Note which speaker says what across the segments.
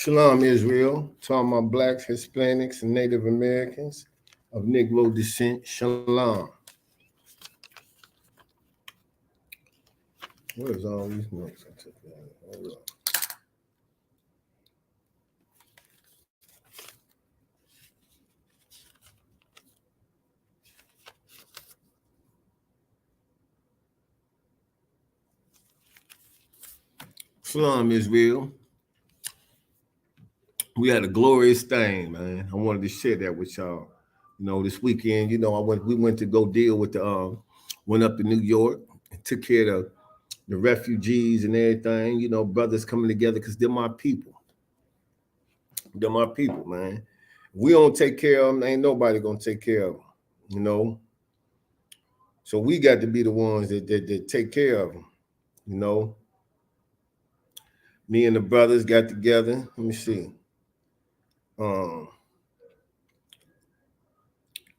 Speaker 1: Shalom, Israel, to all my blacks, Hispanics, and Native Americans of Negro descent. Shalom. Where's all these notes I took? Hold on. Shalom, Israel. We had a glorious thing, man. I wanted to share that with y'all. This weekend, we went to go deal with went up to New York and took care of the refugees and everything. Brothers coming together because they're my people. They're my people, man. If we don't take care of them, ain't nobody gonna take care of them. So we got to be the ones that take care of them. Me and the brothers got together. Let me see. Oh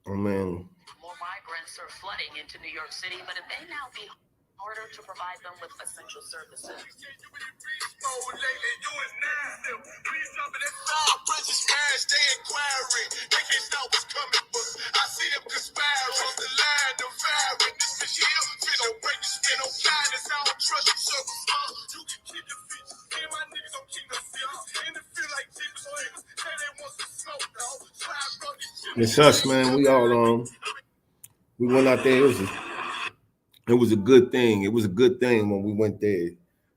Speaker 1: man.
Speaker 2: More migrants are flooding into New York City, but it may now be harder to provide them with essential services.
Speaker 1: It's us, man. We all we went out there. It was a good thing. It was a good thing when we went there.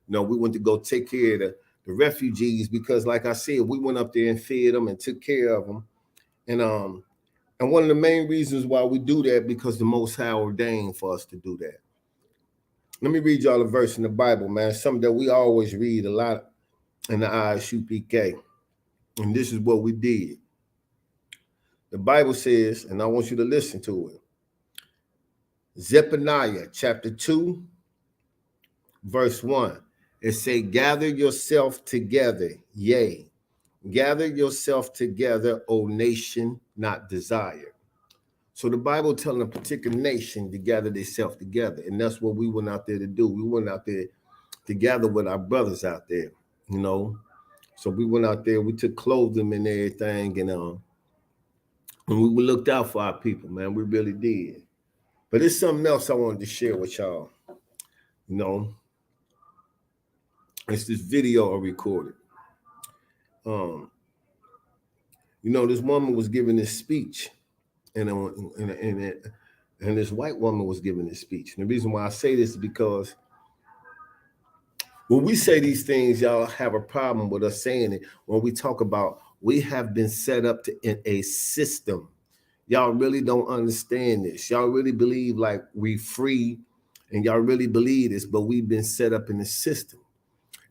Speaker 1: We went to go take care of the refugees because, like I said, we went up there and fed them and took care of them. And one of the main reasons why we do that because the Most High ordained for us to do that. Let me read y'all a verse in the Bible, man. Something that we always read a lot in the ISUPK. And this is what we did. The Bible says, and I want you to listen to it. Zephaniah chapter 2, verse 1. It say, gather yourself together, yea. Gather yourself together, O nation, not desire. So the Bible telling a particular nation to gather themselves together. And that's what we went out there to do. We went out there to gather with our brothers out there, So we went out there, we took clothing and everything, and we looked out for our people, man. We really did. But it's something else I wanted to share with y'all. It's this video I recorded. This woman was giving this speech, and this white woman was giving this speech. And the reason why I say this is because when we say these things, y'all have a problem with us saying it. When we talk about we have been set up in a system. Y'all really don't understand this. Y'all really believe like we free, and y'all really believe this, but we've been set up in a system.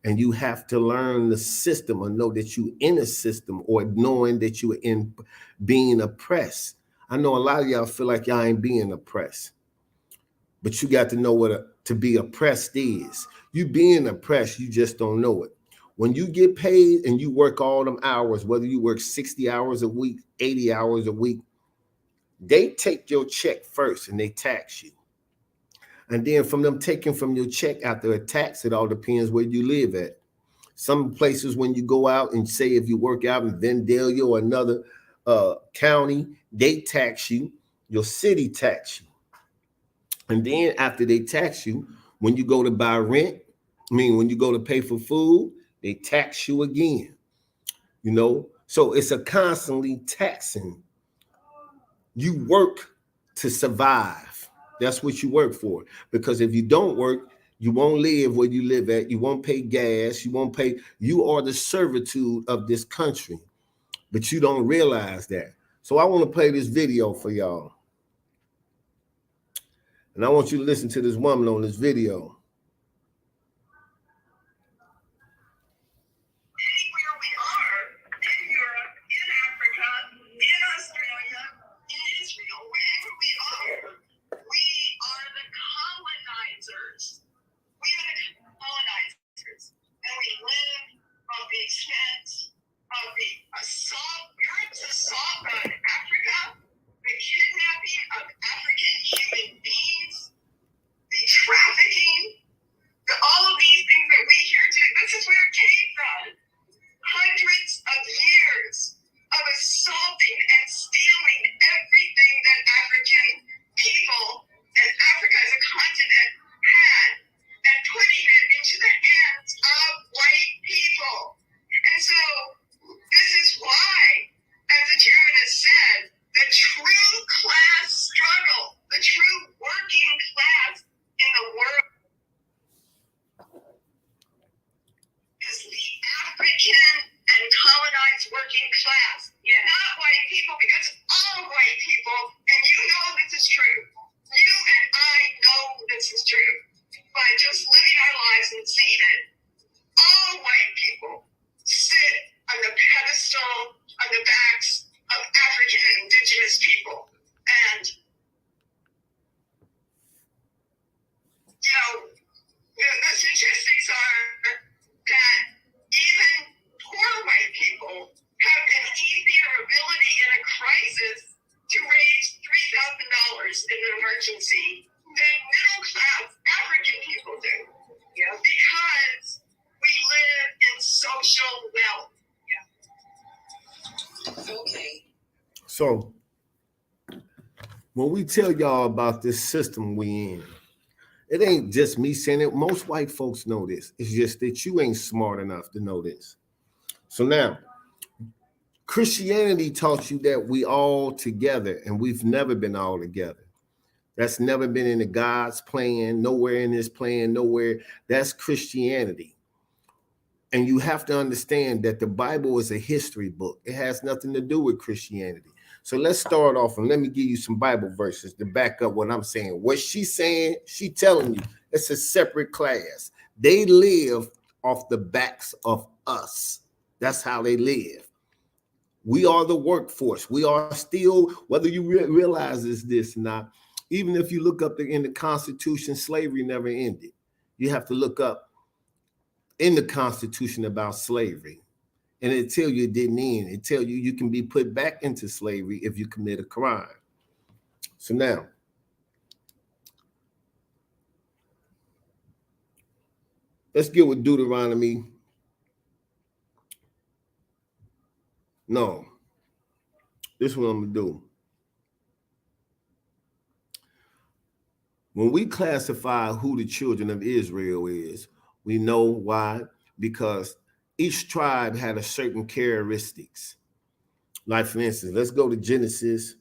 Speaker 1: And you have to learn the system or know that you're in a system or knowing that you're in being oppressed. I know a lot of y'all feel like y'all ain't being oppressed, but you got to know what to be oppressed is. You being oppressed, you just don't know it. When you get paid and you work all them hours, whether you work 60 hours a week, 80 hours a week, they take your check first and they tax you. And then from them taking from your check after a tax, it all depends where you live at. Some places when you go out and say if you work out in Vandalia or another county, they tax you, your city tax you. And then after they tax you, when you go to buy rent, when you go to pay for food, they tax you again. So it's a constantly taxing. You work to survive. That's what you work for. Because if you don't work, you won't live where you live at. You won't pay gas. You won't pay. You are the servitude of this country. But you don't realize that. So I want to play this video for y'all. And I want you to listen to this woman on this video.
Speaker 2: Anywhere we are, in Europe, in Africa, in Australia, in Israel, wherever we are the colonizers. We are the colonizers. And we live on the expense of the assault, Europe's assault on Africa, the kidnapping of African human beings, the trafficking
Speaker 1: So when we tell y'all about this system we in, it ain't just me saying it. Most white folks know this. It's just that you ain't smart enough to know this. So now, Christianity taught you that we all together, and we've never been all together. That's never been in the God's plan, nowhere in his plan, nowhere. That's Christianity. And you have to understand that the Bible is a history book. It has nothing to do with Christianity. So let's start off and let me give you some Bible verses to back up what I'm saying. What she's saying, she telling you it's a separate class. They live off the backs of us. That's how they live. We are the workforce. We are still, whether you realize this or not, even if you look up in the Constitution, slavery never ended. You have to look up in the Constitution about slavery. And it tell you it didn't end. It tell you you can be put back into slavery if you commit a crime. So now, let's get with Deuteronomy. No, this is what I'm gonna do. When we classify who the children of Israel is, we know why, because each tribe had a certain characteristics. Like for instance, let's go to Genesis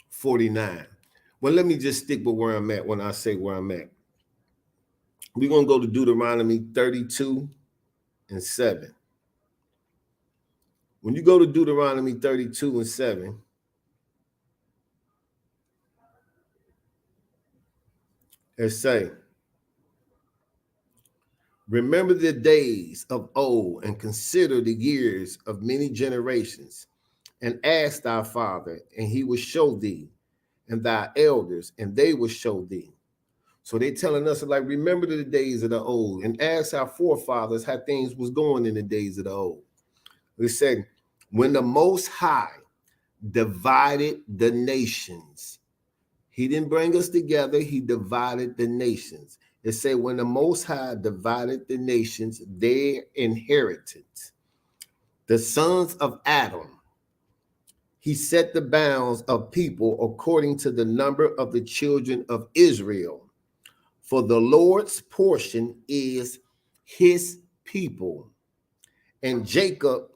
Speaker 1: 49. Well, let me just stick with where I'm at when I say where I'm at. We're going to go to Deuteronomy 32 and 7. When you go to Deuteronomy 32 and 7, it say, remember the days of old and consider the years of many generations, and ask thy father, and he will show thee, and thy elders, and they will show thee. So they telling us like, remember the days of the old, and ask our forefathers how things was going in the days of the old. We said, when the Most High divided the nations, he didn't bring us together, he divided the nations. It said, when the Most High divided the nations, their inheritance, the sons of Adam, he set the bounds of people according to the number of the children of Israel. For the Lord's portion is his people, and Jacob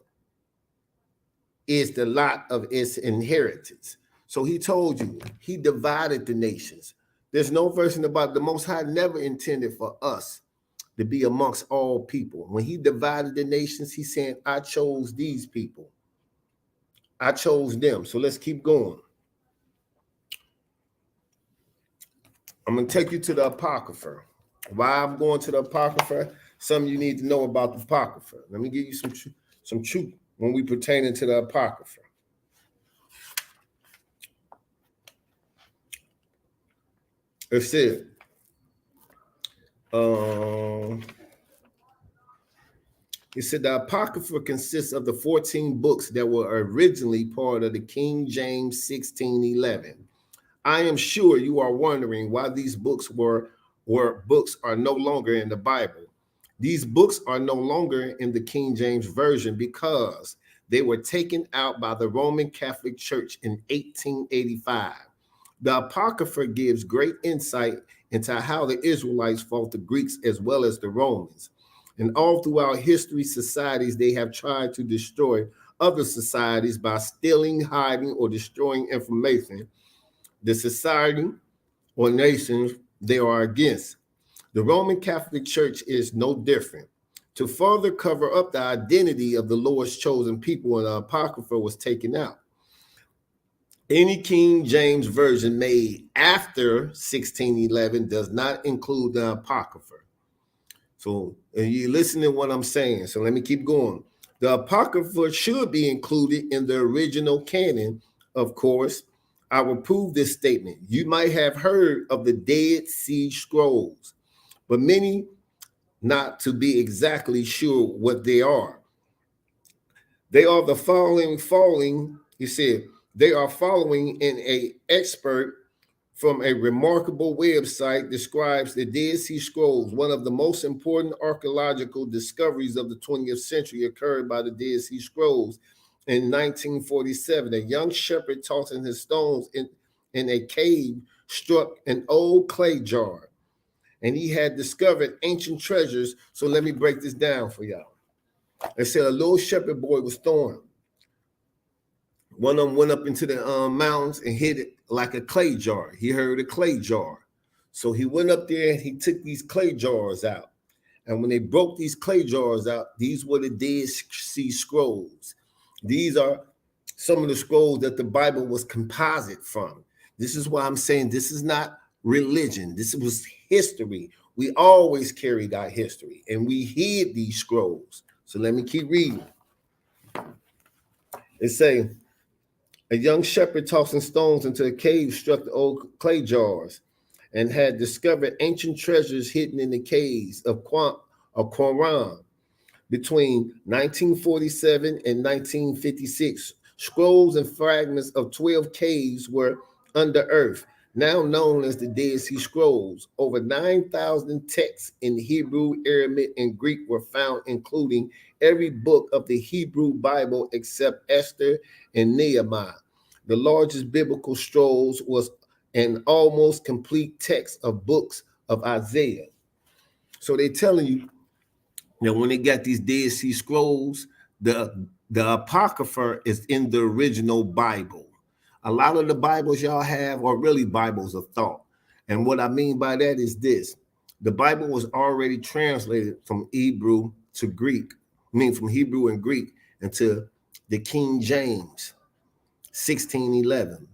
Speaker 1: is the lot of its inheritance. So he told you, he divided the nations. There's no verse in the Bible. The Most High never intended for us to be amongst all people. When he divided the nations, he's saying, I chose these people. I chose them. So let's keep going. I'm going to take you to the Apocrypha. Why I'm going to the Apocrypha, something you need to know about the Apocrypha. Let me give you some truth when we pertaining to the Apocrypha. It said, the Apocrypha consists of the 14 books that were originally part of the King James 1611. I am sure you are wondering why these books books are no longer in the Bible. These books are no longer in the King James Version because they were taken out by the Roman Catholic Church in 1885. The Apocrypha gives great insight into how the Israelites fought the Greeks as well as the Romans. And all throughout history, societies, they have tried to destroy other societies by stealing, hiding, or destroying information. The society or nations they are against. The Roman Catholic Church is no different. To further cover up the identity of the Lord's chosen people, and the Apocrypha was taken out. Any King James Version made after 1611 does not include the Apocrypha. So you listen to what I'm saying. So let me keep going. The Apocrypha should be included in the original canon, of course. I will prove this statement. You might have heard of the Dead Sea Scrolls, but many not to be exactly sure what they are. They are the following, he said, they are following in a expert from a remarkable website describes the Dead Sea Scrolls. One of the most important archaeological discoveries of the 20th century occurred by the Dead Sea Scrolls in 1947, a young shepherd tossing his stones in a cave struck an old clay jar, and he had discovered ancient treasures. So let me break this down for y'all. They said a little shepherd boy was throwing. One of them went up into the mountains and hit it like a clay jar. He heard a clay jar. So he went up there and he took these clay jars out. And when they broke these clay jars out, these were the Dead Sea Scrolls. These are some of the scrolls that the Bible was composite from. This is why I'm saying this is not religion. This was history. We always carried our history and we hid these scrolls. So let me keep reading. It say, a young shepherd tossing stones into a cave struck the old clay jars and had discovered ancient treasures hidden in the caves of Qumran. Between 1947 and 1956, scrolls and fragments of 12 caves were under earth, now known as the Dead Sea Scrolls. Over 9,000 texts in Hebrew, Aramaic, and Greek were found, including every book of the Hebrew Bible except Esther and Nehemiah. The largest biblical scrolls was an almost complete text of books of Isaiah. So they're telling you that when they got these Dead Sea Scrolls, the Apocrypha is in the original Bible. A lot of the Bibles y'all have are really Bibles of thought. And what I mean by that is this. The Bible was already translated from Hebrew to Greek, from Hebrew and Greek into the King James, 1611.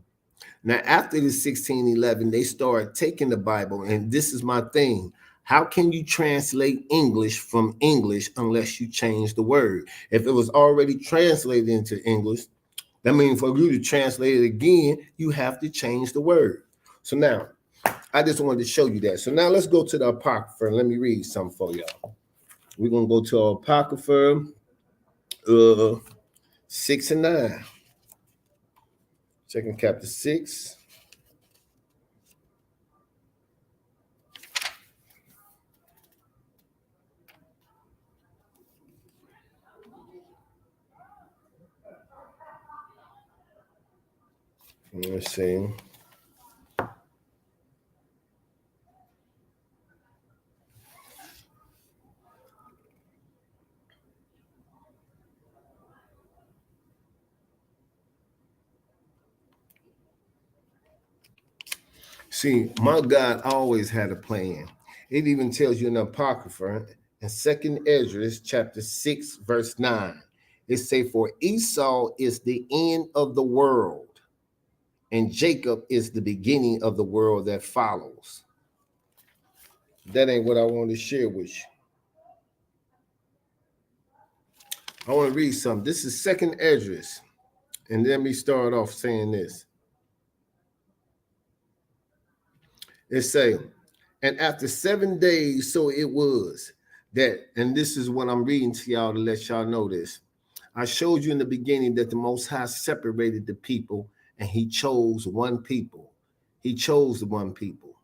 Speaker 1: Now, after the 1611, they started taking the Bible, and this is my thing. How can you translate English from English unless you change the word? If it was already translated into English, that means for you to translate it again, you have to change the word. So now, I just wanted to show you that. So now let's go to the Apocrypha and let me read something for y'all. We're going to go to Apocrypha 6 and 9. Checking chapter 6. Let's see. See, my God always had a plan. It even tells you in the Apocrypha in 2nd Ezra chapter 6, verse 9. It say, for Esau is the end of the world, and Jacob is the beginning of the world that follows. That ain't what I want to share with you. I want to read something. This is 2nd Ezra. And let me start off saying this. It say, and after 7 days, so it was that, and this is what I'm reading to y'all to let y'all know this. I showed you in the beginning that the Most High separated the people and he chose one people. He chose the one people.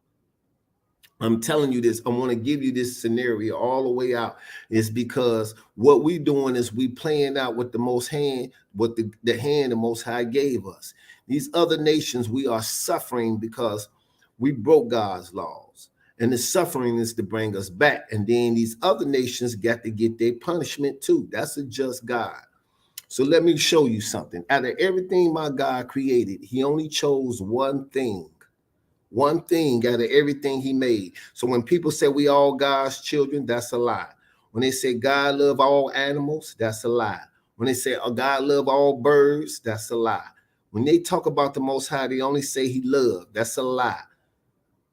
Speaker 1: I'm telling you this. I want to give you this scenario all the way out. Is because what we doing is we playing out with the most hand, what the hand the Most High gave us. These other nations, we are suffering because we broke God's laws. And the suffering is to bring us back. And then these other nations got to get their punishment too. That's a just God. So let me show you something. Out of everything my God created, he only chose one thing. One thing out of everything he made. So when people say we all God's children, that's a lie. When they say God love all animals, that's a lie. When they say God love all birds, that's a lie. When they talk about the Most High, they only say he loved. That's a lie.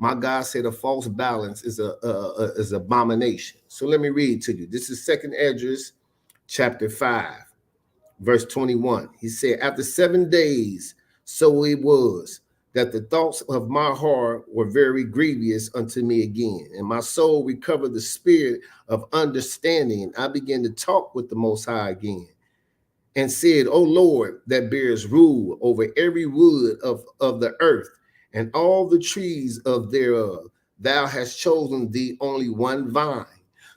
Speaker 1: My God said a false balance is a abomination. So let me read to you. This is 2nd Ezra chapter 5, verse 21. He said, after 7 days, so it was that the thoughts of my heart were very grievous unto me again, and my soul recovered the spirit of understanding. And I began to talk with the Most High again, and said, O Lord, that bears rule over every wood of the earth, and all the trees of thereof, thou hast chosen thee only one vine.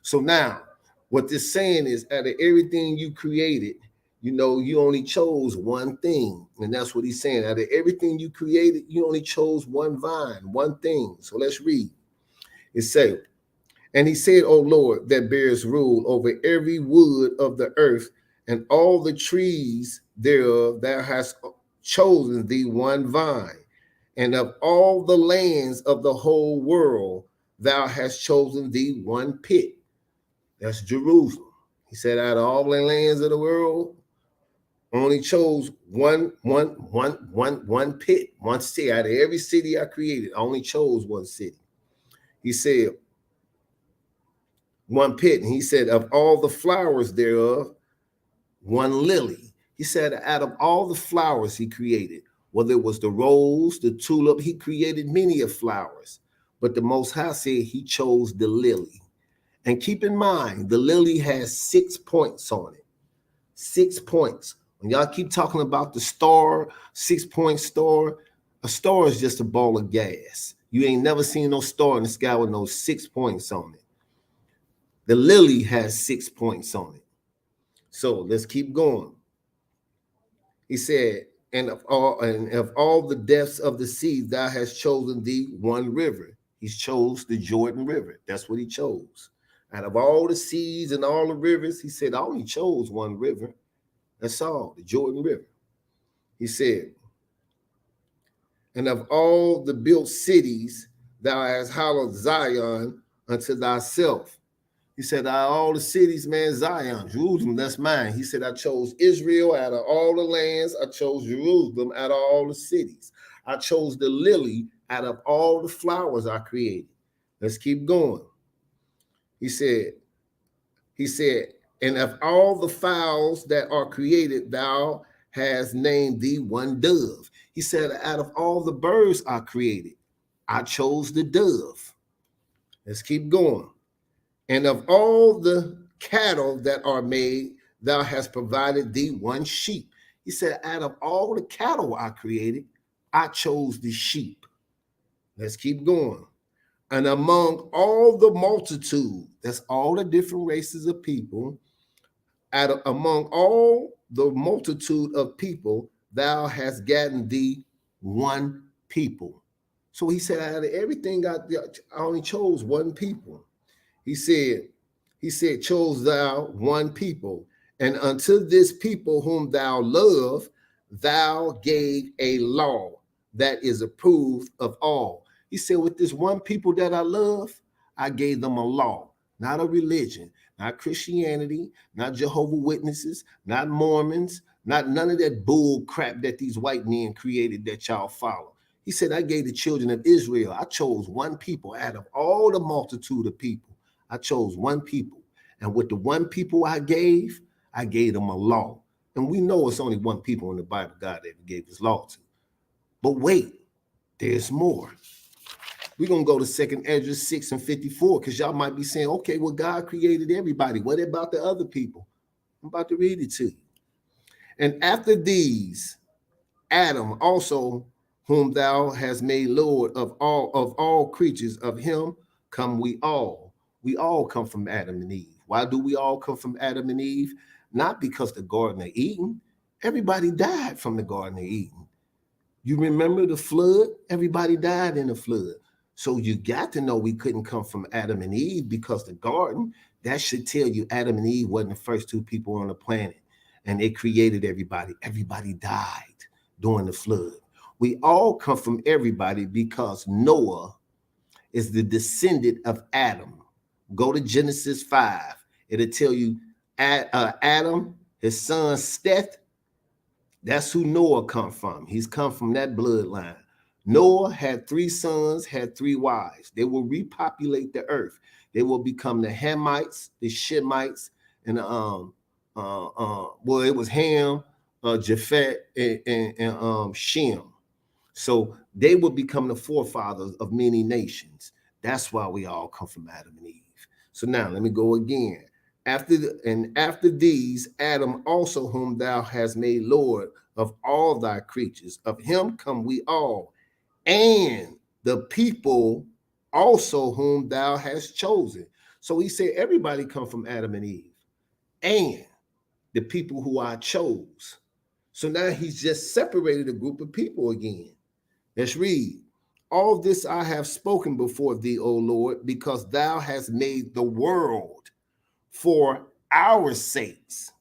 Speaker 1: So now, what this saying is, out of everything you created, You know, you only chose one thing. And that's what he's saying. Out of everything you created, you only chose one vine, one thing. So let's read. It says, and he said, O Lord, that bears rule over every wood of the earth and all the trees thereof, thou hast chosen thee one vine. And of all the lands of the whole world, thou hast chosen thee one pit. That's Jerusalem. He said, out of all the lands of the world, only chose one pit, one city. Out of every city I created, I only chose one city. He said, one pit. And he said, of all the flowers thereof, one lily. He said, out of all the flowers he created, whether it was the rose, the tulip, he created many of flowers. But the Most High said he chose the lily. And keep in mind, the lily has 6 points on it. 6 points. When y'all keep talking about the star, 6-point star, a star is just a ball of gas. You ain't never seen no star in the sky with no 6 points on it. The lily has 6 points on it. So let's keep going. He said, and of all the depths of the sea, thou hast chosen thee one river. He chose the Jordan River. That's what he chose. Out of all the seas and all the rivers, he said, I only chose one river. That's all, the Jordan River. He said, and of all the built cities, thou hast hallowed Zion unto thyself. He said, out of all the cities, man, Zion, Jerusalem, that's mine. He said, I chose Israel out of all the lands. I chose Jerusalem out of all the cities. I chose the lily out of all the flowers I created. Let's keep going. He said, and of all the fowls that are created, thou hast named thee one dove. He said, out of all the birds I created, I chose the dove. Let's keep going. And of all the cattle that are made, thou hast provided thee one sheep. He said, out of all the cattle I created, I chose the sheep. Let's keep going. And among all the multitude, that's all the different races of people, among all the multitude of people, thou hast gotten thee one people. So he said, out of everything I only chose one people. He said, chose thou one people, and unto this people whom thou love, thou gave a law that is approved of all. He said, with this one people that I love, I gave them a law, not a religion, not Christianity, not Jehovah's Witnesses, not Mormons, not none of that bull crap that these white men created that y'all follow. He said, I gave the children of Israel, I chose one people out of all the multitude of people. I chose one people. And with the one people I gave them a law. And we know it's only one people in the Bible God ever gave his law to. But wait, there's more. We're going to go to 2nd Ezra 6 and 54 because y'all might be saying, okay, well, God created everybody. What about the other people? I'm about to read it to you. And after these, Adam also, whom thou hast made Lord of all creatures, of him come we all. We all come from Adam and Eve. Why do we all come from Adam and Eve? Not because the Garden of Eden. Everybody died from the Garden of Eden. You remember the flood? Everybody died in the flood. So you got to know we couldn't come from Adam and Eve because the garden, that should tell you Adam and Eve wasn't the first two people on the planet. And they created everybody. Everybody died during the flood. We all come from everybody because Noah is the descendant of Adam. Go to Genesis 5. It'll tell you Adam, his son Seth, that's who Noah come from. He's come from that bloodline. Noah had 3 sons, had 3 wives. They will repopulate the earth. They will become the Hamites, the Shemites, and it was Ham, Japhet, and Shem. So they will become the forefathers of many nations. That's why we all come from Adam and Eve. So now let me go again. After these, Adam also, whom thou hast made Lord of all thy creatures, of him come we all, and the people also whom thou hast chosen. So he said, everybody come from Adam and Eve, and the people who I chose. So now he's just separated a group of people again. Let's read. All this I have spoken before thee, O Lord, because thou hast made the world for our sakes.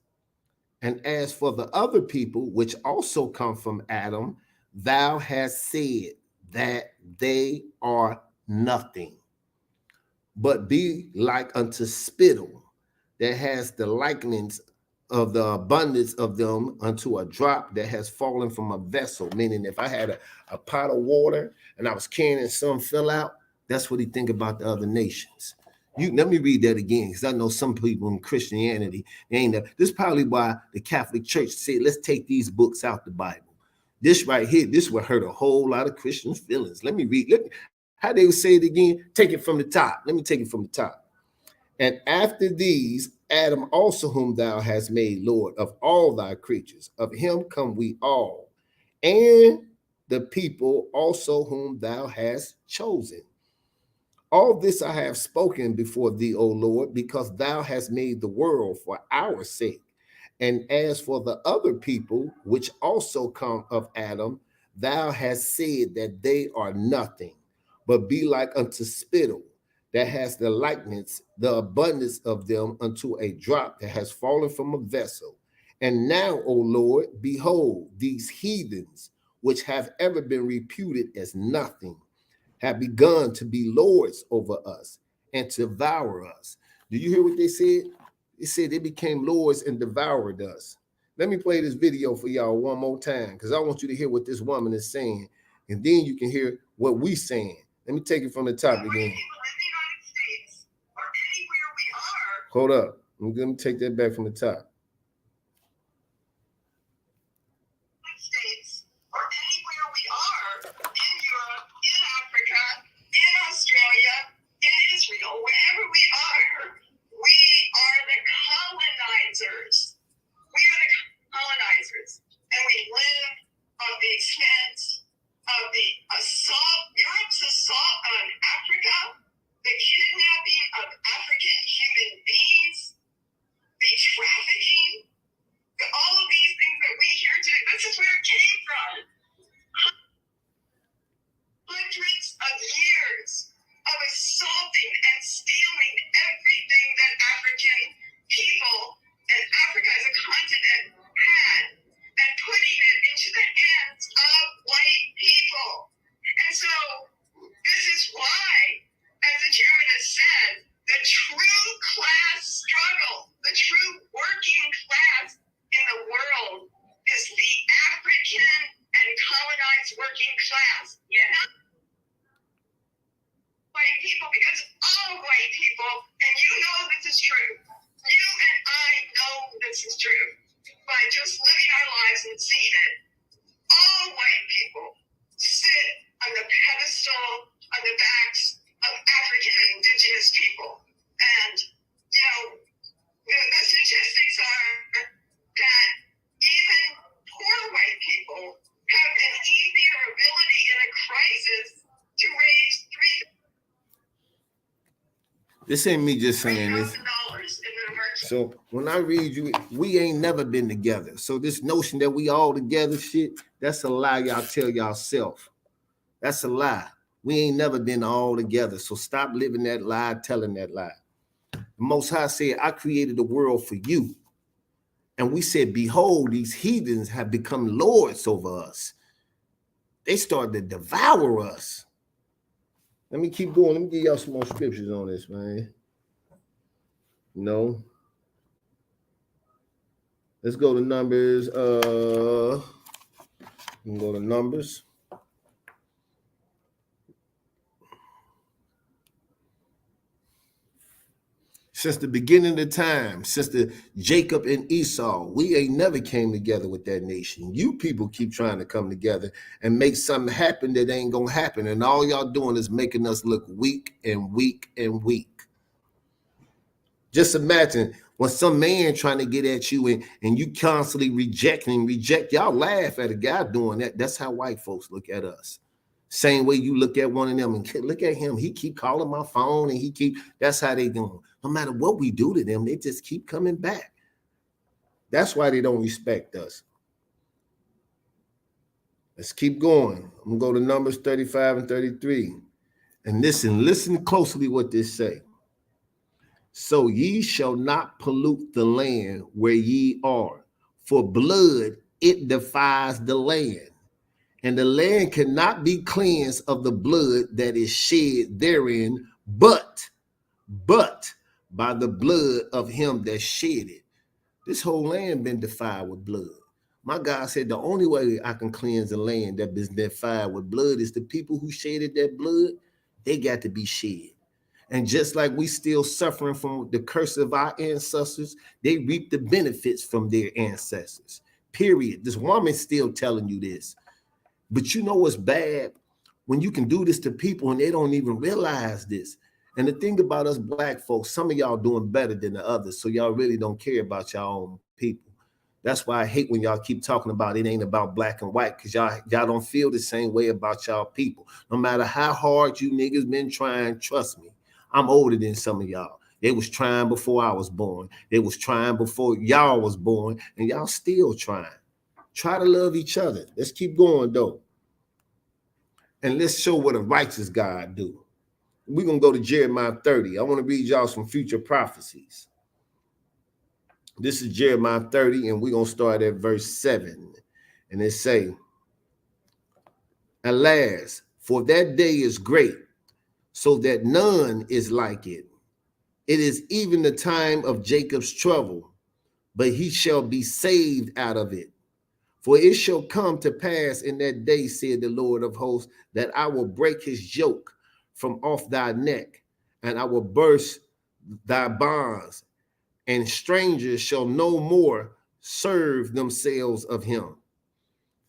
Speaker 1: And as for the other people, which also come from Adam, thou hast said that they are nothing, but be like unto spittle, that has the likeness of the abundance of them unto a drop that has fallen from a vessel. Meaning, if I had a pot of water and I was carrying and some fell out, that's what he think about the other nations. You let me read that again, because I know some people in Christianity, they ain't this is probably why the Catholic Church said, let's take these books out the Bible. This right here, this will hurt a whole lot of Christians' feelings. Let me read. How they would say it again? Take it from the top. Let me take it from the top. And after these, Adam also, whom thou hast made Lord of all thy creatures, of him come we all, and the people also whom thou hast chosen. All this I have spoken before thee, O Lord, because thou hast made the world for our sake. And as for the other people, which also come of Adam, thou hast said that they are nothing, but be like unto spittle, that has the likeness, the abundance of them unto a drop that has fallen from a vessel. And now, O Lord, behold, these heathens, which have ever been reputed as nothing, have begun to be lords over us and to devour us. Do you hear what they said? They said they became lords and devoured us. Let me play this video for y'all one more time, because I want you to hear what this woman is saying, and then you can hear what we saying. Let me take it from the top again. Hold up. Let me take that back from the top.
Speaker 2: States or anywhere we are in Europe, in Africa, in Australia, in Israel, wherever we are the colonizers. We are the colonizers, and we live on the expense of the assault, Europe's assault on Africa, the kidnapping of African human beings, the trafficking, all of these things that we hear today. This is where it came from. Hundreds of years of assaulting and stealing everything that African people and Africa as a continent had, and putting it into the hands of white people. And so this is why, as the chairman has said, the true class struggle, the true working class in the world is the African and colonized working class. Yeah. Not white people, because all white people, and you know this is true. You and I know this is true by just living our lives and seeing it. All white people sit on the pedestal on the backs of African and indigenous people. And, you know, the statistics are that even poor white people have an easier ability in a crisis to raise
Speaker 1: This ain't me just saying this. So when I read you, we ain't never been together. So this notion that we all together shit, that's a lie y'all tell yourself. That's a lie. We ain't never been all together. So stop living that lie, telling that lie. The Most High said, I created the world for you. And we said, behold, these heathens have become lords over us. They started to devour us. Let me keep going. Let me give y'all some more scriptures on this, man. No. Let's go to Numbers. We can go to Numbers. Since the beginning of the time, since the Jacob and Esau, we ain't never came together with that nation. You people keep trying to come together and make something happen that ain't gonna happen. And all y'all doing is making us look weak and weak and weak. Just imagine when some man trying to get at you and you constantly reject, y'all laugh at a guy doing that. That's how white folks look at us. Same way you look at one of them and look at him. He keep calling my phone and that's how they doing. No matter what we do to them, they just keep coming back. That's why they don't respect us. Let's keep going. I'm going to go to Numbers 35 and 33. And listen closely what this say. So ye shall not pollute the land where ye are, for blood it defies the land, and the land cannot be cleansed of the blood that is shed therein, but by the blood of him that shed it. This whole land been defiled with blood. My God said the only way I can cleanse the land that been defiled with blood is the people who shedded that blood, they got to be shed. And just like we still suffering from the curse of our ancestors, they reap the benefits from their ancestors. Period. This woman's still telling you this. But you know what's bad? When you can do this to people and they don't even realize this. And the thing about us black folks, some of y'all doing better than the others, so y'all really don't care about y'all own people. That's why I hate when y'all keep talking about it ain't about black and white, because y'all don't feel the same way about y'all people. No matter how hard you niggas been trying, trust me, I'm older than some of y'all. They was trying before I was born. They was trying before y'all was born, and y'all still trying. Try to love each other. Let's keep going, though. And let's show what a righteous God do. We're going to go to Jeremiah 30. I want to read y'all some future prophecies. This is Jeremiah 30, and we're going to start at verse 7. And it say, alas, for that day is great, so that none is like it. It is even the time of Jacob's trouble, but he shall be saved out of it. For it shall come to pass in that day, said the Lord of hosts, that I will break his yoke from off thy neck, and I will burst thy bonds, and strangers shall no more serve themselves of him.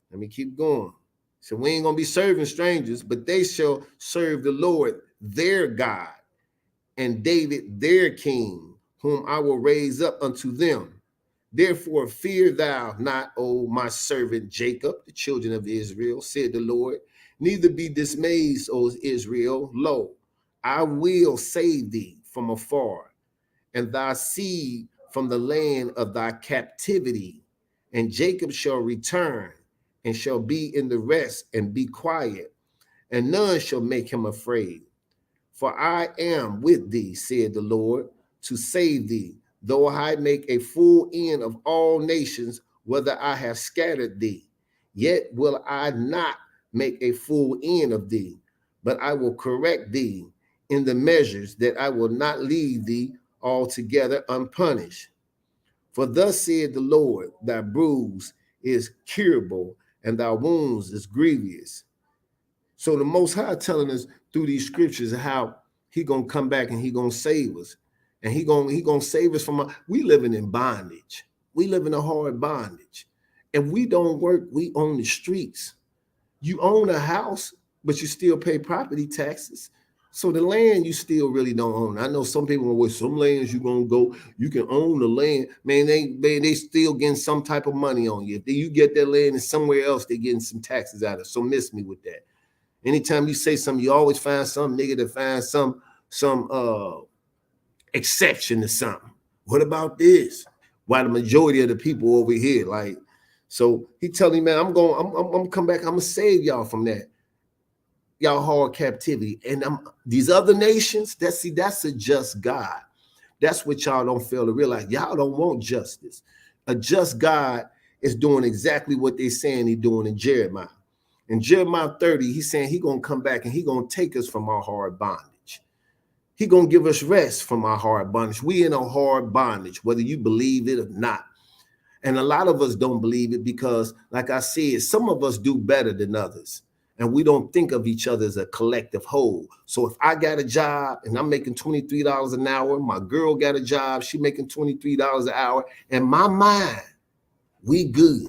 Speaker 1: Let me keep going. So we ain't going to be serving strangers, but they shall serve the Lord their God, and David their king, whom I will raise up unto them. Therefore fear thou not, O my servant Jacob, the children of Israel, said the Lord, neither be dismayed, O Israel. Lo, I will save thee from afar, and thy seed from the land of thy captivity. And Jacob shall return, and shall be in the rest, and be quiet, and none shall make him afraid. For I am with thee, said the Lord, to save thee, though I make a full end of all nations, whether I have scattered thee. Yet will I not make a full end of thee, but I will correct thee in the measures, that I will not leave thee altogether unpunished. For thus said the Lord, thy bruise is curable, and thy wounds is grievous. So the Most High telling us through these scriptures how he gonna come back and he gonna save us, and he gonna save us from. We living in bondage. We live in a hard bondage, and we don't work. We own the streets. You own a house, but you still pay property taxes. So the land you still really don't own. I know some people with some lands you gonna go. You can own the land, man. They still getting some type of money on you. If you get that land and somewhere else, they getting some taxes out of it. So miss me with that. Anytime you say something, you always find some nigga that finds some exception to something. What about this? Why the majority of the people over here, like, so he telling me, man, I'm gonna come back. I'm gonna save y'all from that, y'all hard captivity. And these other nations, that's a just God. That's what y'all don't fail to realize. Y'all don't want justice. A just God is doing exactly what they're saying he's doing in Jeremiah. In Jeremiah 30, he's saying he's going to come back and he's going to take us from our hard bondage. He's going to give us rest from our hard bondage. We in a hard bondage, whether you believe it or not. And a lot of us don't believe it because, like I said, some of us do better than others. And we don't think of each other as a collective whole. So if I got a job and I'm making $23 an hour, my girl got a job, she making $23 an hour, in my mind, we good.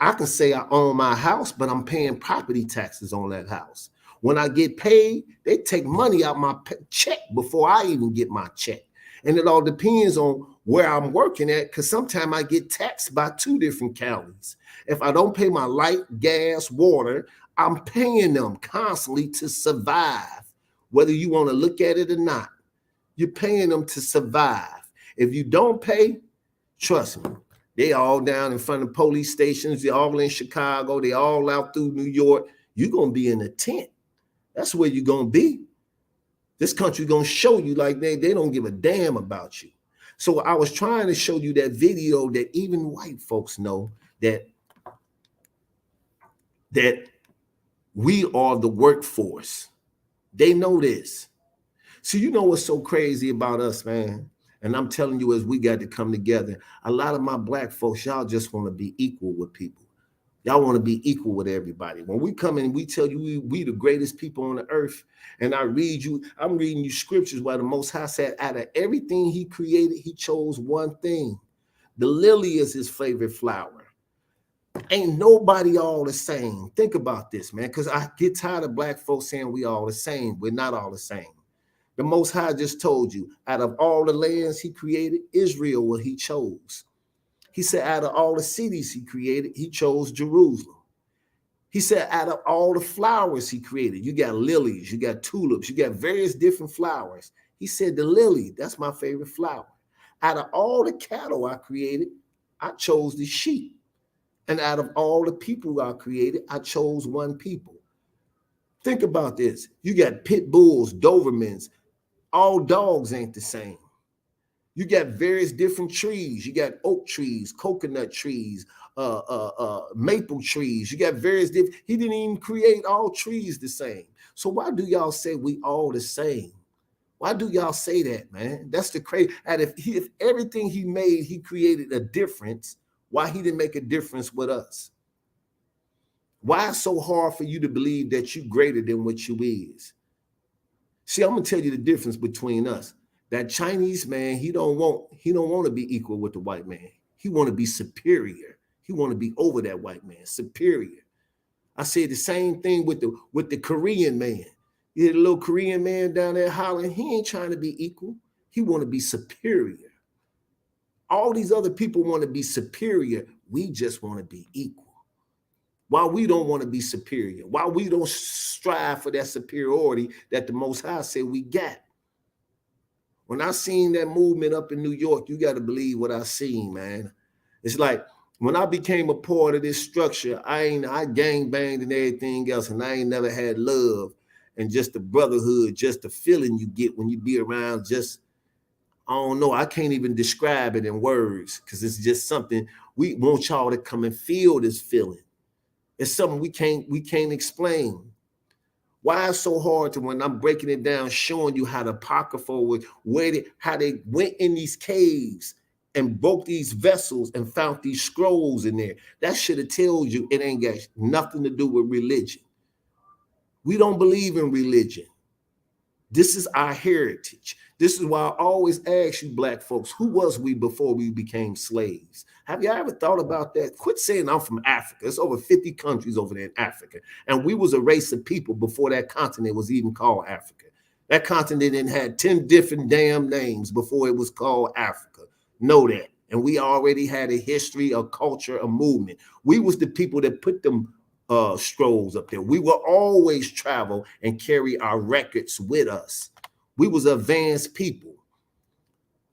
Speaker 1: I can say I own my house, but I'm paying property taxes on that house. When I get paid, they take money out my check before I even get my check. And it all depends on where I'm working at, because sometimes I get taxed by 2 different counties. If I don't pay my light, gas, water, I'm paying them constantly to survive, whether you want to look at it or not. You're paying them to survive. If you don't pay, trust me, They all down in front of police stations. They all in Chicago. They all out through New York. You're going to be in a tent. That's where you're going to be. This country going to show you like they don't give a damn about you. So I was trying to show you that video that even white folks know that we are the workforce. They know this. So you know what's so crazy about us, man? And I'm telling you, as we got to come together, a lot of my black folks, y'all just want to be equal with people. Y'all want to be equal with everybody. When we come in, we tell you we the greatest people on the earth. And I'm reading you scriptures where the Most High said, out of everything he created, he chose one thing. The lily is his favorite flower. Ain't nobody all the same. Think about this, man, because I get tired of black folks saying we all the same. We're not all the same. The Most High just told you, out of all the lands he created, Israel what he chose. He said, out of all the cities he created, he chose Jerusalem. He said, out of all the flowers he created, you got lilies, you got tulips, you got various different flowers. He said, the lily, that's my favorite flower. Out of all the cattle I created, I chose the sheep. And out of all the people I created, I chose one people. Think about this. You got pit bulls, Dobermans. All dogs ain't the same. You got various different trees. You got oak trees, coconut trees, maple trees. You got various different. He didn't even create all trees the same. So why do y'all say we all the same? Why do y'all say that, man? That's the crazy. And if everything he made, he created a difference, why he didn't make a difference with us? Why it's so hard for you to believe that you're greater than what you is? See, I'm gonna tell you the difference between us. That Chinese man, he don't want to be equal with the white man. He want to be superior. He want to be over that white man, superior. I said the same thing with the Korean man. You had a little Korean man down there hollering. He ain't trying to be equal. He want to be superior. All these other people want to be superior. We just want to be equal. Why we don't want to be superior? Why we don't strive for that superiority that the Most High said we got? When I seen that movement up in New York, you got to believe what I seen, man. It's like when I became a part of this structure, I gang banged and everything else, and I ain't never had love and just the brotherhood, just the feeling you get when you be around. Just I don't know, I can't even describe it in words because it's just something we want y'all to come and feel this feeling. It's something we can't explain. Why it's so hard to, when I'm breaking it down, showing you how the Apocrypha was, how they went in these caves and broke these vessels and found these scrolls in there. That should have told you it ain't got nothing to do with religion. We don't believe in religion. This is our heritage. This is why I always ask you black folks, who was we before we became slaves? Have you ever thought about that? Quit saying I'm from Africa. There's over 50 countries over there in Africa. And we was a race of people before that continent was even called Africa. That continent had 10 different damn names before it was called Africa. Know that. And we already had a history, a culture, a movement. We was the people that put them scrolls up there. We will always travel and carry our records with us. We was advanced people.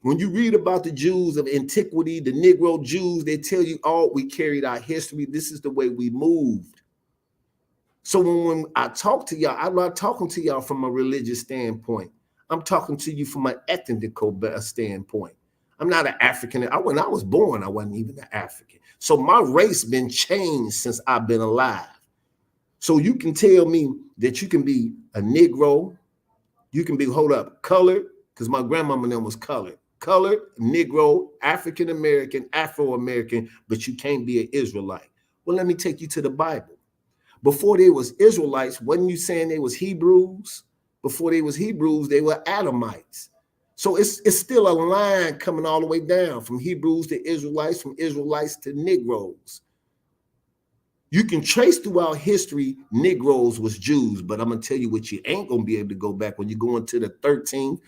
Speaker 1: When you read about the Jews of antiquity, the Negro Jews, they tell you, we carried our history. This is the way we moved. So when I talk to y'all, I'm not talking to y'all from a religious standpoint. I'm talking to you from an ethnical standpoint. I'm not an African. When I was born, I wasn't even an African. So my race been changed since I've been alive. So you can tell me that you can be a Negro, you can be, colored, because my grandmama name was colored, Negro, African American, Afro American, but you can't be an Israelite. Well, let me take you to the Bible. Before they was Israelites, wasn't you saying they was Hebrews? Before they was Hebrews, they were Adamites. So it's still a line coming all the way down from Hebrews to Israelites, from Israelites to Negroes. You can trace throughout history, Negroes was Jews, but I'm going to tell you what you ain't going to be able to go back. When you go into the 13th,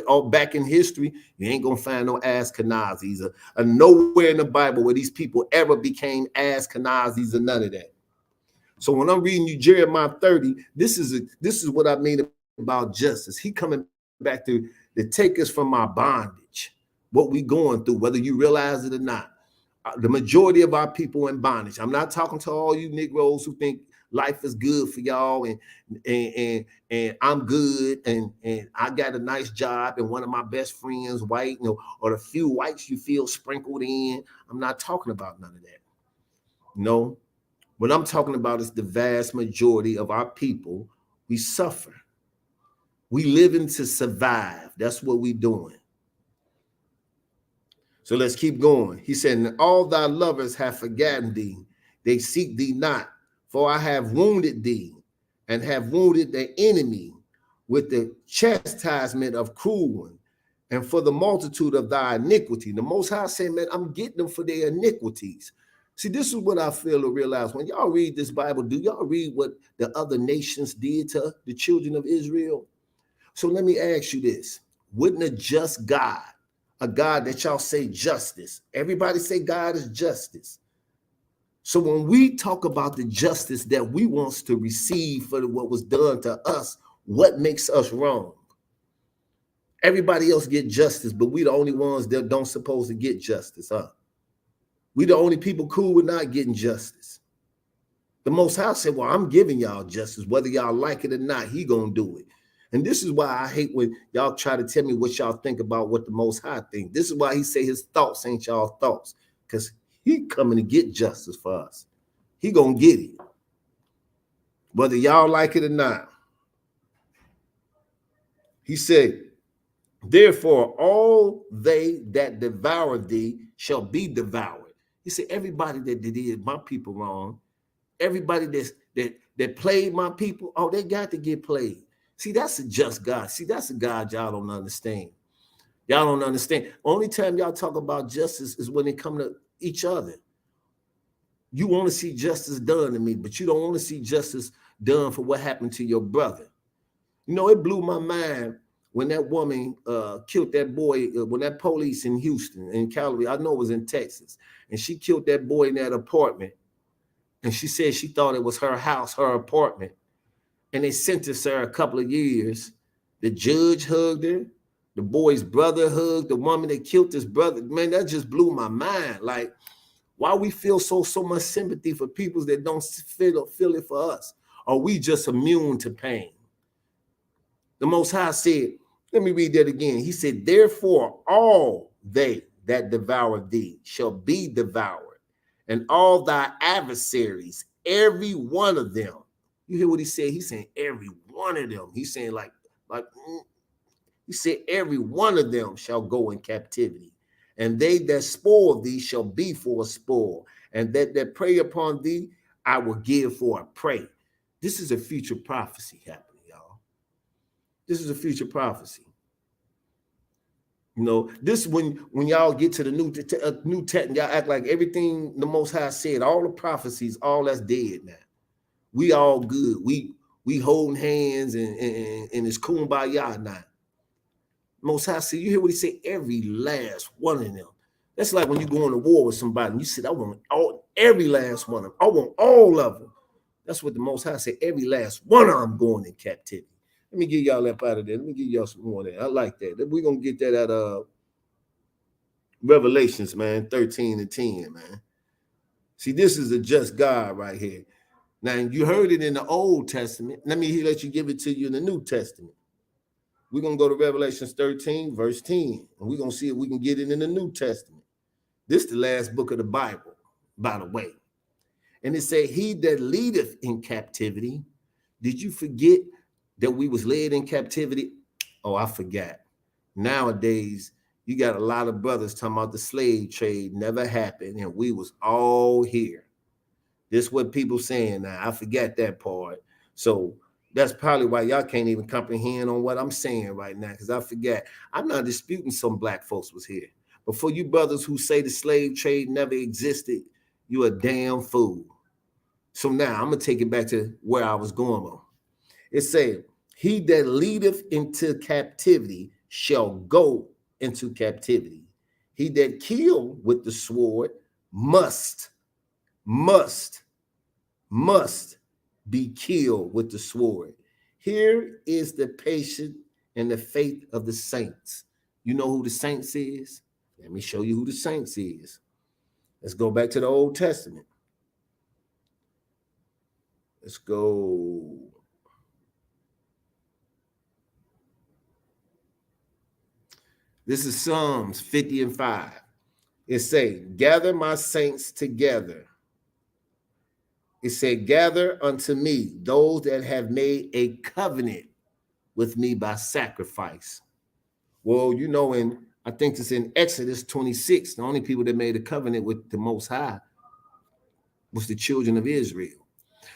Speaker 1: or back in history, you ain't going to find no Ashkenazis or nowhere in the Bible where these people ever became Ashkenazis or none of that. So when I'm reading you Jeremiah 30, this is what I mean about justice. He coming back to take us from our bondage, what we going through, whether you realize it or not. The majority of our people in bondage. I'm not talking to all you Negroes who think life is good for y'all and I'm good and I got a nice job and one of my best friends white, or the few whites you feel sprinkled in. I'm not talking about none of that. No, what I'm talking about is the vast majority of our people. We suffer. We living to survive. That's what we doing. So let's keep going. He said, and all thy lovers have forgotten thee. They seek thee not. For I have wounded thee and have wounded the enemy with the chastisement of cruel one and for the multitude of thy iniquity. The Most High said, man, I'm getting them for their iniquities. See, this is what I feel to realize. When y'all read this Bible, do y'all read what the other nations did to the children of Israel? So let me ask you this. Wouldn't a just God, a God that y'all say justice, everybody say God is justice. So when we talk about the justice that we want to receive for what was done to us, what makes us wrong? Everybody else get justice, but we the only ones that don't supposed to get justice, huh? We the only people cool with not getting justice. The Most High said, well, I'm giving y'all justice, whether y'all like it or not, he gonna do it. And this is why I hate when y'all try to tell me what y'all think about what the Most High think. This is why he say his thoughts ain't y'all thoughts, because he coming to get justice for us. He gonna get it, whether y'all like it or not. He said, therefore, all they that devour thee shall be devoured. He said, everybody that did my people wrong, everybody that played my people, oh, they got to get played. See, that's a just God. See, that's a God y'all don't understand. Y'all don't understand. Only time y'all talk about justice is when it come to each other. You want to see justice done to me, but you don't want to see justice done for what happened to your brother. It blew my mind when that woman killed that boy, when that police in Houston, in California, I know it was in Texas, and she killed that boy in that apartment. And she said she thought it was her house, her apartment. And they sentenced her a couple of years. The judge hugged her. The boy's brother hugged the woman that killed his brother. Man, that just blew my mind. Like, why we feel so much sympathy for people that don't feel it for us? Are we just immune to pain? The Most High said, let me read that again. He said, therefore, all they that devour thee shall be devoured, and all thy adversaries, every one of them. You hear what he said? He's saying every one of them. He's saying like he said, every one of them shall go in captivity, and they that spoil thee shall be for a spoil, and that prey upon thee I will give for a prey. This is a future prophecy happening, y'all. This is a future prophecy. This when y'all get to the New Testament, y'all act like everything the Most High said, all the prophecies, all that's dead now. We all good. We holding hands and it's kumbaya now. Most High said, you hear what he said? Every last one of them. That's like when you go into war with somebody and you said, I want every last one of them. I want all of them. That's what the Most High said. Every last one of them going in captivity. Let me get y'all up out of there. Let me give y'all some more there. I like that. We're going to get that out of Revelations, man, 13 and 10, man. See, this is a just God right here. Now, you heard it in the Old Testament. Let you give it to you in the New Testament. We're going to go to Revelations 13, verse 10, and we're going to see if we can get it in the New Testament. This is the last book of the Bible, by the way. And it said, he that leadeth in captivity. Did you forget that we was led in captivity? Oh, I forgot. Nowadays, you got a lot of brothers talking about the slave trade never happened, and we was all here. This is what people saying now. I forgot that part. So that's probably why y'all can't even comprehend on what I'm saying right now, because I forgot. I'm not disputing some black folks was here. But for you brothers who say the slave trade never existed, you a damn fool. So now I'm going to take it back to where I was going on. It said, he that leadeth into captivity shall go into captivity. He that kill with the sword must be killed with the sword. Here is the patience and the faith of the saints. You know who the saints is? Let me show you who the saints is. Let's go back to the Old Testament. Let's go. This is Psalms 50 and 5. It say, gather my saints together. It said, gather unto me those that have made a covenant with me by sacrifice. Well, you know, I think it's in Exodus 26, the only people that made a covenant with the Most High was the children of Israel.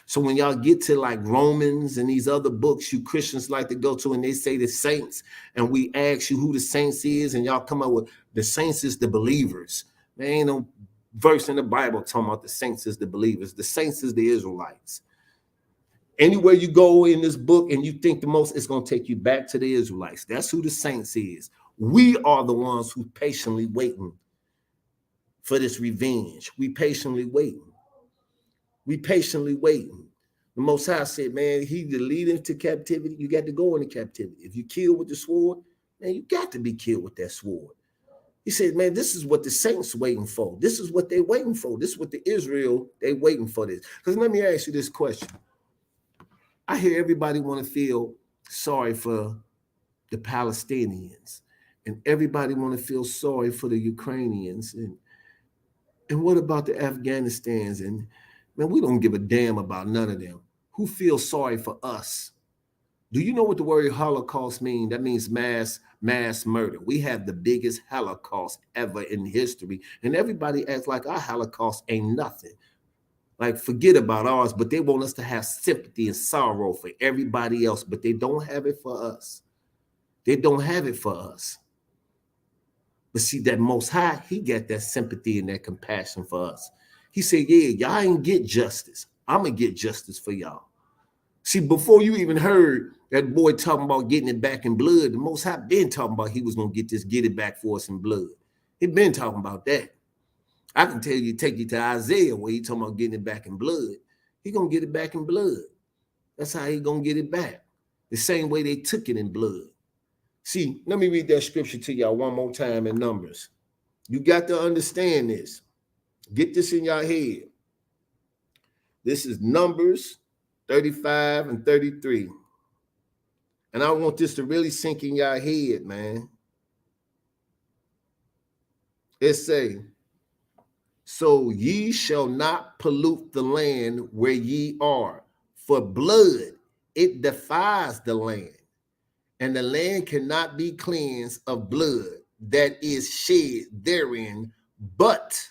Speaker 1: So when y'all get to like Romans and these other books you Christians like to go to, and they say the saints, and we ask you who the saints is, and y'all come up with the saints is the believers. There ain't no verse in the Bible talking about the saints is the believers. The saints is the Israelites. Anywhere you go in this book and you think the most, it's going to take you back to the Israelites. That's who the saints is. We are the ones who patiently waiting for this revenge. We patiently waiting. We patiently waiting. The Most High said, man, he to lead into captivity, you got to go into captivity. If you kill with the sword, man, you got to be killed with that sword. He said, man, this is what the saints waiting for. This is what they waiting for. This is what the Israel, they waiting for this. Because let me ask you this question. I hear everybody want to feel sorry for the Palestinians, and everybody want to feel sorry for the Ukrainians. And what about the Afghanistans? And man, we don't give a damn about none of them. Who feels sorry for us? Do you know what the word Holocaust means? That means mass murder. We have the biggest Holocaust ever in history. And everybody acts like our Holocaust ain't nothing. Like, forget about ours, but they want us to have sympathy and sorrow for everybody else, but they don't have it for us. They don't have it for us. But see, that Most High, he got that sympathy and that compassion for us. He said, yeah, y'all ain't get justice. I'm going to get justice for y'all. See, before you even heard that boy talking about getting it back in blood, the Most High been talking about he was going to get it back for us in blood. He been talking about that. I can tell you, take you to Isaiah where he talking about getting it back in blood. He going to get it back in blood. That's how he going to get it back. The same way they took it in blood. See, let me read that scripture to y'all one more time in Numbers. You got to understand this. Get this in your head. This is Numbers 35 and 33. And I want this to really sink in your head, man. It say, so ye shall not pollute the land where ye are, for blood, it defies the land, and the land cannot be cleansed of blood that is shed therein, but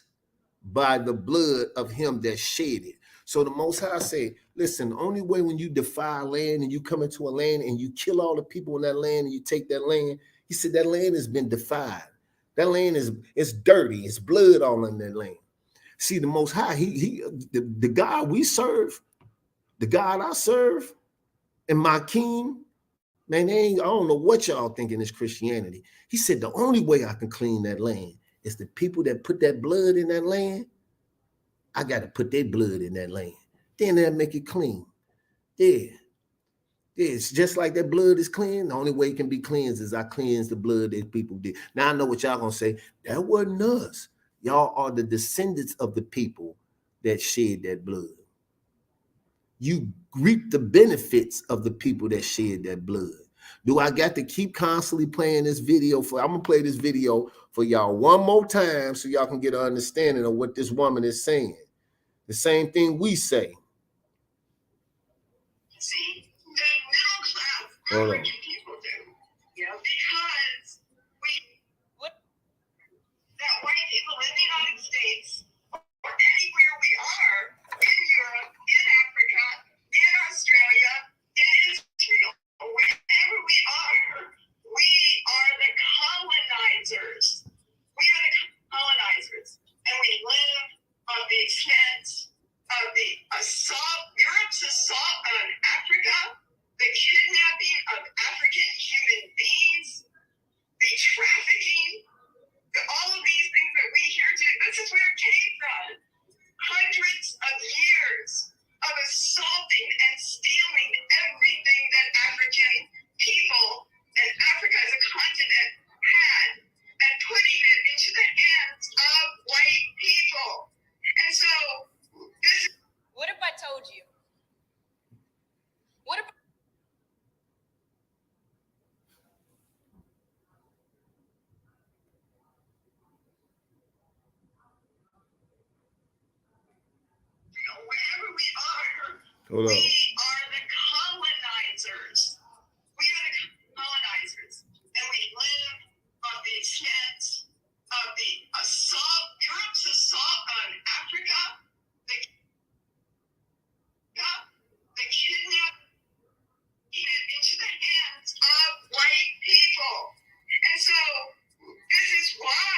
Speaker 1: by the blood of him that shed it. So the Most High said, listen, the only way when you defile land and you come into a land and you kill all the people in that land and you take that land, he said that land has been defiled. That land is dirty. It's blood all in that land. See, the Most High, the God we serve, the God I serve, and my King, man, I don't know what y'all think in this Christianity. He said the only way I can clean that land is the people that put that blood in that land. I got to put their blood in that land. Then they'll make it clean. Yeah. It's just like that blood is clean. The only way it can be cleansed is I cleanse the blood that people did. Now I know what y'all gonna say. That wasn't us. Y'all are the descendants of the people that shed that blood. You reap the benefits of the people that shed that blood. Do I got to keep constantly playing this video I'm gonna play this video for y'all one more time so y'all can get an understanding of what this woman is saying. The same thing we say.
Speaker 2: See, the middle class African people do. Yeah. Because that white people in the United States or anywhere we are, in Europe, in Africa, in Australia, in Israel, or wherever we are the colonizers. We are the colonizers. And we live on the extent of the assault, Europe's assault on Africa, the kidnapping of African
Speaker 1: Hold
Speaker 2: We
Speaker 1: on.
Speaker 2: are the colonizers. We are the colonizers. And we live on the extent of the assault, Europe's assault on Africa, the kidnapping into the hands of white people. And so this is why,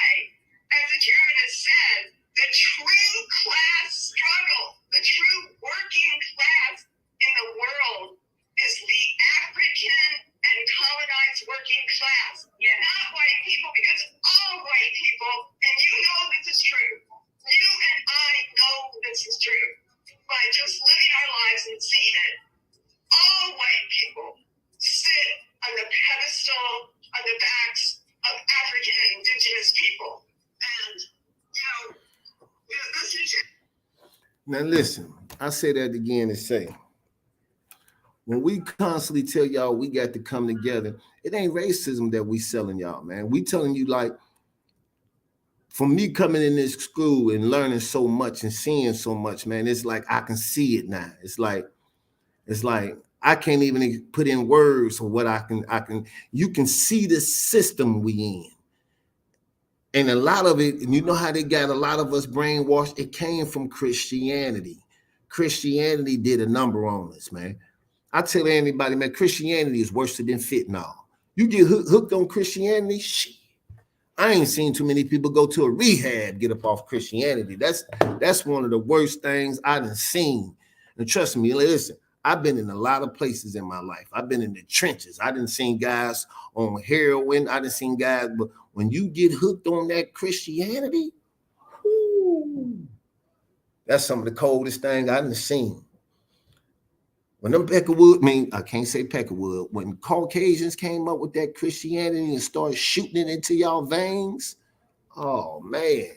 Speaker 2: as the chairman has said, the true class struggle, the true working class in the world is the African and colonized working class. Yeah. Not white people, because all white people, and you know this is true. You and I know this is true by just living our lives and seeing it. All white people sit on the pedestal on the backs of African and indigenous people. And, listen to.
Speaker 1: Now listen, I say that again and say, when we constantly tell y'all we got to come together, it ain't racism that we selling y'all, man. We telling you, like, for me coming in this school and learning so much and seeing so much, man, it's like I can see it now. It's like I can't even put in words of what I can. You can see the system we in. And a lot of it, and you know how they got a lot of us brainwashed, it came from Christianity. Christianity did a number on us, man. I tell anybody, man, Christianity is worse than fentanyl. You get hooked on Christianity, shit. I ain't seen too many people go to a rehab, get up off Christianity. That's one of the worst things I done seen. And trust me, listen, I've been in a lot of places in my life. I've been in the trenches. I done seen guys on heroin. I done seen guys, but when you get hooked on that Christianity, whoo, that's some of the coldest thing I done seen. When them Peckerwood, I mean, I can't say Peckerwood, when Caucasians came up with that Christianity and started shooting it into y'all veins, oh man,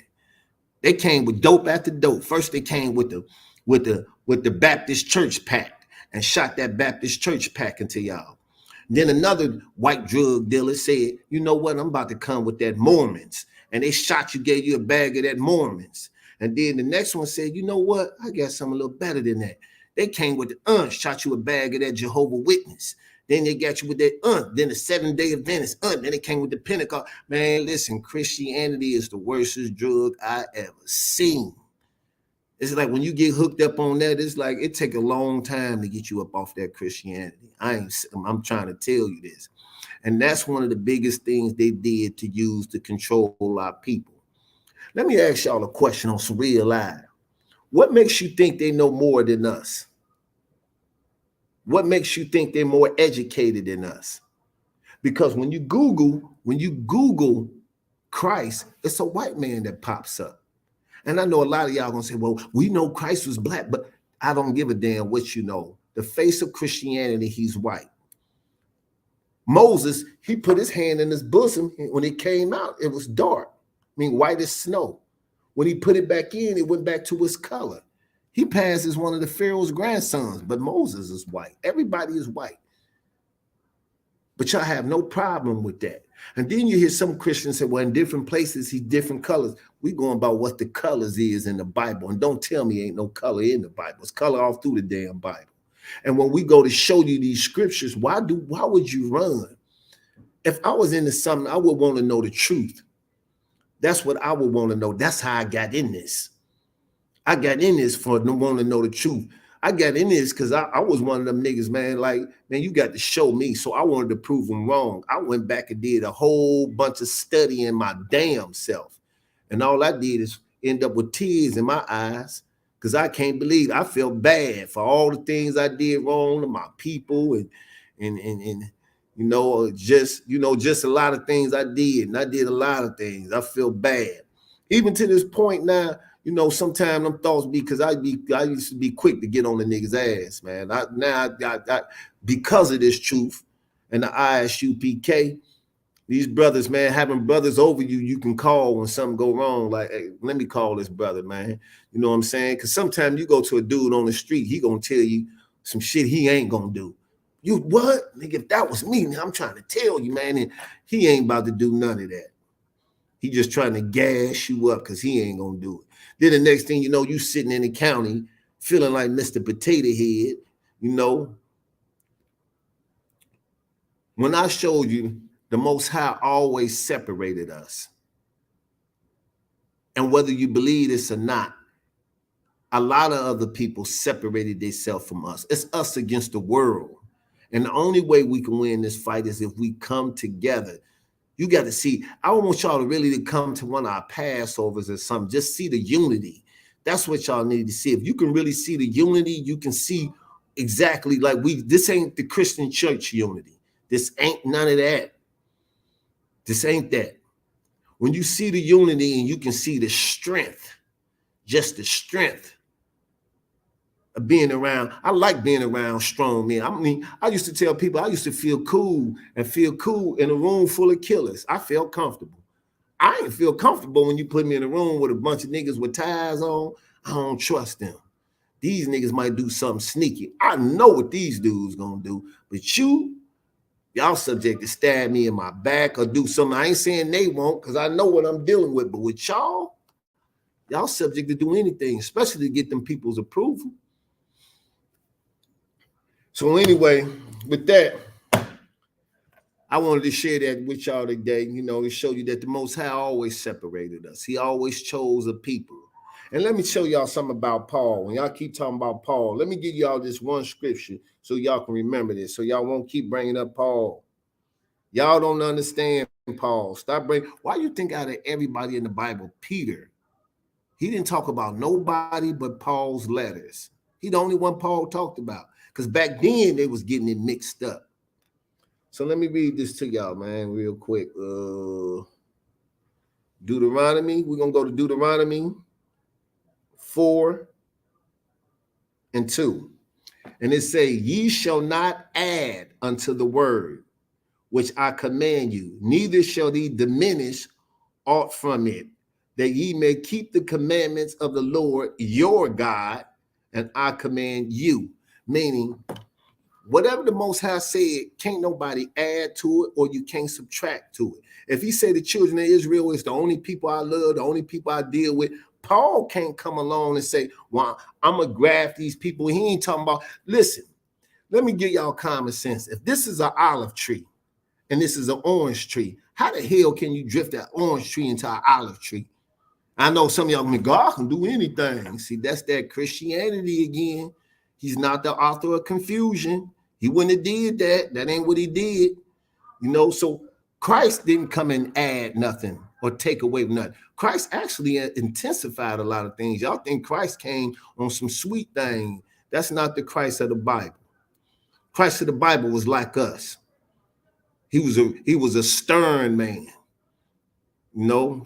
Speaker 1: they came with dope after dope. First, they came with the Baptist church pack and shot that Baptist church pack into y'all. Then another white drug dealer said, you know what, I'm about to come with that Mormons. And they shot you, gave you a bag of that Mormons. And then the next one said, you know what, I got something a little better than that. They came with the shot you a bag of that Jehovah Witness. Then they got you with that then the 7-day Adventist, then they came with the Pentecost. Man, listen, Christianity is the worstest drug I ever seen. It's like when you get hooked up on that, it's like it take a long time to get you up off that Christianity. I'm trying to tell you this. And that's one of the biggest things they did to use to control our people. Let me ask y'all a question on some real life. What makes you think they know more than us? What makes you think they're more educated than us? Because when you Google Christ, it's a white man that pops up. And I know a lot of y'all gonna say, well, we know Christ was black, but I don't give a damn what you know. The face of Christianity, he's white. Moses, he put his hand in his bosom. When it came out, it was dark. I mean, white as snow. When he put it back in, it went back to its color. He passed as one of the Pharaoh's grandsons, but Moses is white. Everybody is white. But y'all have no problem with that. And then you hear some Christians say, well, in different places, he's different colors. We going about what the colors is in the Bible. And don't tell me ain't no color in the Bible. It's color all through the damn Bible. And when we go to show you these scriptures, why would you run? If I was into something, I would want to know the truth. That's what I would want to know. That's how I got in this. I got in this for wanting to know the truth. I got in this because I was one of them niggas, man. Like, man, you got to show me. So I wanted to prove them wrong. I went back and did a whole bunch of studying my damn self. And all I did is end up with tears in my eyes because I can't believe I felt bad for all the things I did wrong to my people and just a lot of things I did. And I did a lot of things. I feel bad. Even to this point now, sometimes them thoughts be because I used to be quick to get on the nigga's ass, man. I because of this truth and the ISUPK, these brothers, man, having brothers over you can call when something go wrong. Like, hey, let me call this brother, man. You know what I'm saying? Because sometimes you go to a dude on the street, he gonna tell you some shit he ain't gonna do. You what? Nigga, if that was me, I'm trying to tell you, man, and he ain't about to do none of that. He just trying to gas you up because he ain't gonna do it. Then the next thing you know, you sitting in the county feeling like Mr. Potato Head, You know, when I showed you the Most High always separated us. And whether you believe this or not, a lot of other people separated themselves from us. It's us against the world. And the only way we can win this fight is if we come together. You got to see, I want y'all to really to come to one of our Passovers or something. Just see the unity. That's what y'all need to see. If you can really see the unity, you can see exactly like this ain't the Christian church unity. This ain't none of that. This ain't that. When you see the unity and you can see the strength, just the strength of being around. I like being around strong men. I mean, I used to tell people I used to feel cool in a room full of killers. I felt comfortable. I ain't feel comfortable when you put me in a room with a bunch of niggas with ties on. I don't trust them. These niggas might do something sneaky. I know what these dudes gonna do, but y'all subject to stab me in my back or do something. I ain't saying they won't, because I know what I'm dealing with, but with y'all subject to do anything, especially to get them people's approval. So anyway, with that, I wanted to share that with y'all today, to show you that the Most High always separated us. He always chose a people. And let me show y'all something about Paul. When y'all keep talking about Paul, let me give y'all this one scripture so y'all can remember this, so y'all won't keep bringing up Paul. Y'all don't understand Paul. Stop bringing. Why you think out of everybody in the Bible, Peter, he didn't talk about nobody but Paul's letters. He the only one Paul talked about, because back then they was getting it mixed up. So let me read this to y'all, man, real quick. Deuteronomy. We're going to go to Deuteronomy 4:2. And it say, ye shall not add unto the word which I command you, neither shall ye diminish aught from it, that ye may keep the commandments of the Lord your God, and I command you. Meaning, whatever the Most High said, can't nobody add to it, or you can't subtract to it. If he said the children of Israel is the only people I love, the only people I deal with, Paul can't come along and say, well, I'm going to graft these people. He ain't talking about, listen, let me give y'all common sense. If this is an olive tree and this is an orange tree, how the hell can you drift that orange tree into an olive tree? I know some of y'all mean God can do anything. See, that's that Christianity again. He's not the author of confusion. He wouldn't have did that. That ain't what he did. So Christ didn't come and add nothing or take away nothing. Christ actually intensified a lot of things. Y'all think Christ came on some sweet thing. That's not the Christ of the Bible. Christ of the Bible was like us. He was a stern man.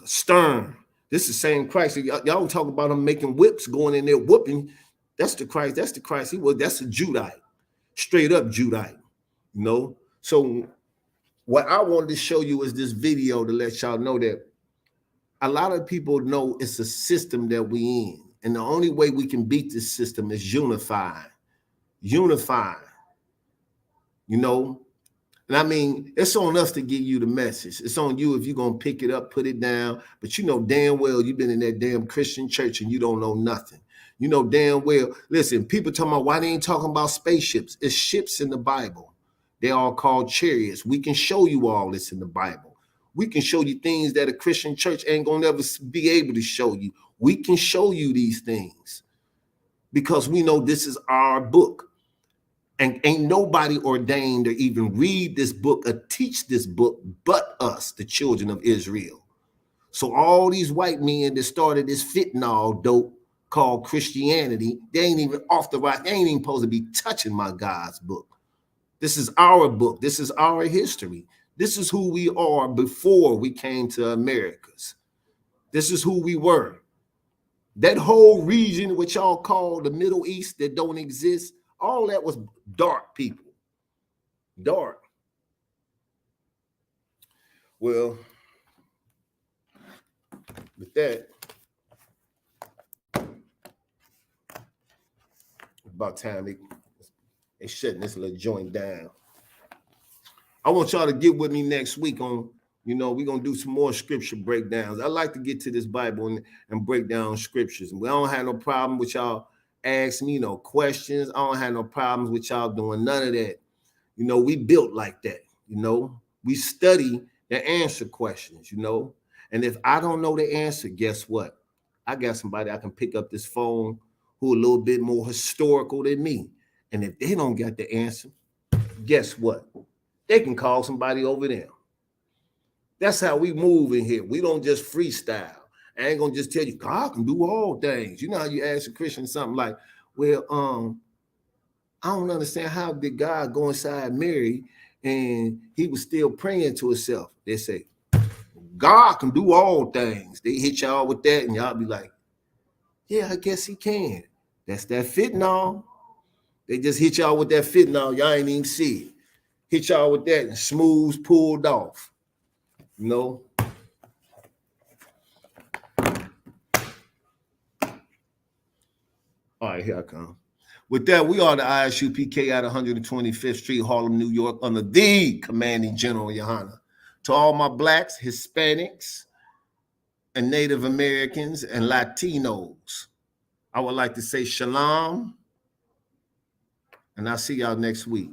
Speaker 1: Stern. This is the same Christ. Y'all talk about him making whips, going in there whooping. That's the Christ. That's the Christ. That's a Judite. Straight up Judite. So what I wanted to show you is this video to let y'all know that a lot of people know it's a system that we in. And the only way we can beat this system is unifying. And I mean, it's on us to give you the message. It's on you if you're going to pick it up, put it down. But you know damn well you've been in that damn Christian church and you don't know nothing. You know damn well. Listen, people talking about why they ain't talking about spaceships. It's ships in the Bible. They're all called chariots. We can show you all this in the Bible. We can show you things that a Christian church ain't going to ever be able to show you. We can show you these things because we know this is our book. And ain't nobody ordained to even read this book or teach this book but us, the children of Israel. So all these white men that started this fentanyl dope called Christianity, they ain't even off the right. They ain't even supposed to be touching my God's book. This is our book. This is our history. This is who we are before we came to Americas. This is who we were. That whole region, which y'all call the Middle East that don't exist, all that was dark people. Dark. Well, with that, about time they shutting this little joint down. I want y'all to get with me next week on, we're going to do some more scripture breakdowns. I like to get to this Bible and break down scriptures. And we don't have no problem with y'all ask me no questions. I don't have no problems with y'all doing none of that. You know, we built like that. You know, we study to answer questions. You know, and if I don't know the answer, guess what? I got somebody I can pick up this phone who a little bit more historical than me. And if they don't get the answer, guess what? They can call somebody over there. That's how we move in here. We don't just freestyle. I ain't gonna just tell you God can do all things. You know how you ask a Christian something like, well, I don't understand how did God go inside Mary and he was still praying to himself. They say, God can do all things. They hit y'all with that, and y'all be like, yeah, I guess he can. That's that fentanyl. They just hit y'all with that fentanyl. Y'all ain't even see it. Hit y'all with that and smooth pulled off. You know? All right, here I come. With that, we are the ISUPK at 125th Street, Harlem, New York, under the commanding General Yahanna. To all my blacks, Hispanics, and Native Americans and Latinos, I would like to say shalom, and I'll see y'all next week.